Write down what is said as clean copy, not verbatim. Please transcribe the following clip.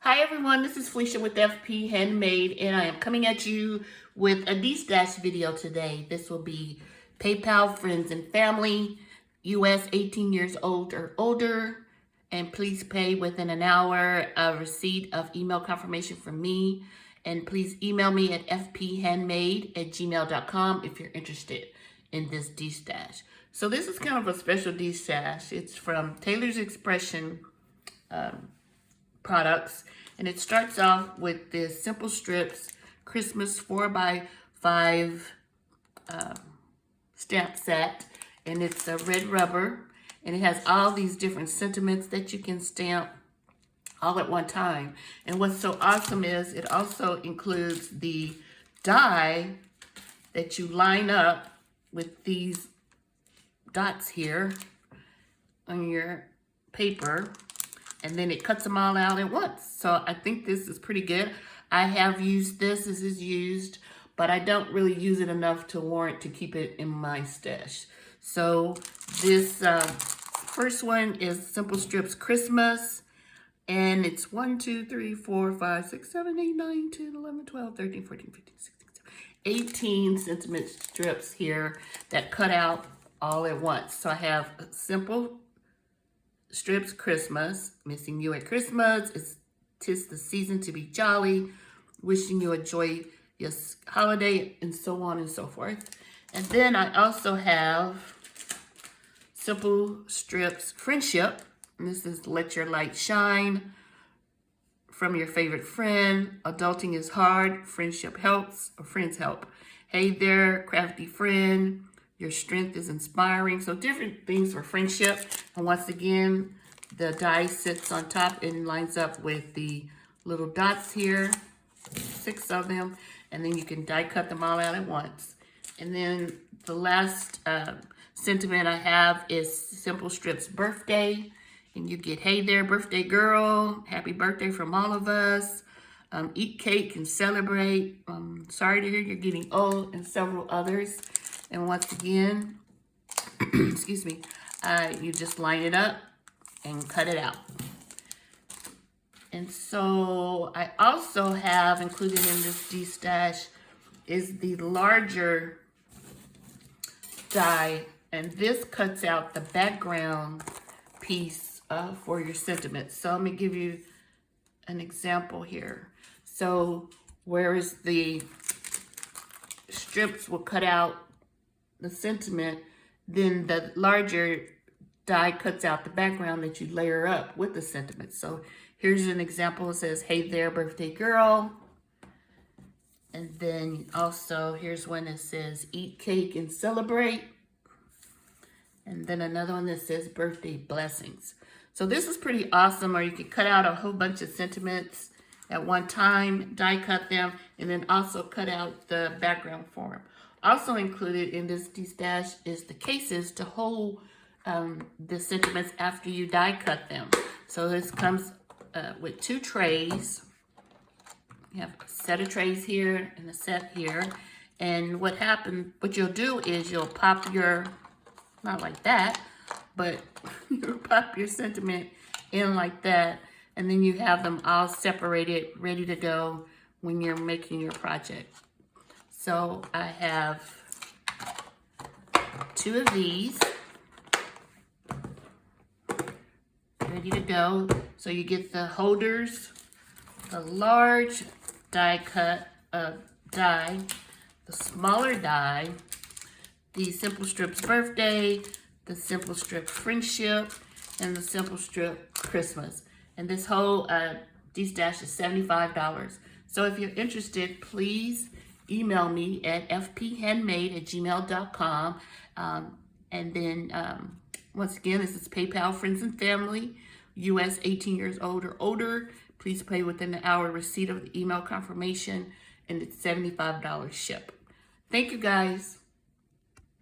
Hi everyone, this is Felicia with FP Handmade, and I am coming at you with a Destash video today. This will be PayPal friends and family, US 18 years old or older, and please pay within an hour of receipt of email confirmation from me. And please email me at fphandmade@gmail.com if you're interested in this Destash. So this is kind of a special Destash. It's from Taylor's Expression products, and it starts off with this Simple Strips Christmas 4x5 stamp set, and it's a red rubber, and it has all these different sentiments that you can stamp all at one time. And what's so awesome is it also includes the die that you line up with these dots here on your paper, and then it cuts them all out at once. So I think this is pretty good. I have used this. This is used, but I don't really use it enough to warrant to keep it in my stash. So this first one is Simple Strips Christmas, and it's 1, 2, 3, 4, 5, 6, 7, 8, 9, 10, 11, 12, 13, 14, 15, 16, 17, 18 sentiment strips here that cut out all at once. So I have Simple Strips Christmas, missing you at Christmas, tis the season to be jolly, wishing you a joyous holiday, and so on and so forth. And then I also have Simple Strips Friendship, and this is Let Your Light Shine, from your favorite friend, adulting is hard, friendship helps, or friends help. Hey there, crafty friend, your strength is inspiring. So different things for friendship. And once again, the die sits on top and lines up with the little dots here, 6 of them. And then you can die cut them all out at once. And then the last sentiment I have is Simple Strips Birthday. And you get, hey there, birthday girl. Happy birthday from all of us. Eat cake and celebrate. Sorry to hear you're getting old, and several others. And once again, excuse me, you just line it up and cut it out. And so I also have included in this Destash is the larger die, and this cuts out the background piece for your sentiments. So let me give you an example here. So whereas the strips will cut out the sentiment, then the larger die cuts out the background that you layer up with the sentiment. So here's an example. It says, hey there, birthday girl. And then also here's one that says, eat cake and celebrate. And then another one that says, birthday blessings. So this is pretty awesome, or you can cut out a whole bunch of sentiments at one time, die cut them, and then also cut out the background for them. Also included in this Destash is the cases to hold the sentiments after you die cut them. So this comes with 2 trays. You have a set of trays here and a set here. And what you'll do is you'll pop your, not like that, but you'll pop your sentiment in like that. And then you have them all separated, ready to go when you're making your project. So I have 2 of these ready to go. So you get the holders, the large die cut die, the smaller die, the Simple Strips Birthday, the Simple Strip Friendship, and the Simple Strip Christmas. And this whole Destash is $75. So if you're interested, please email me at fphandmade@gmail.com. And then once again, this is PayPal friends and family, US 18 years old or older. Please pay within an hour receipt of the email confirmation, and it's $75 ship. Thank you guys.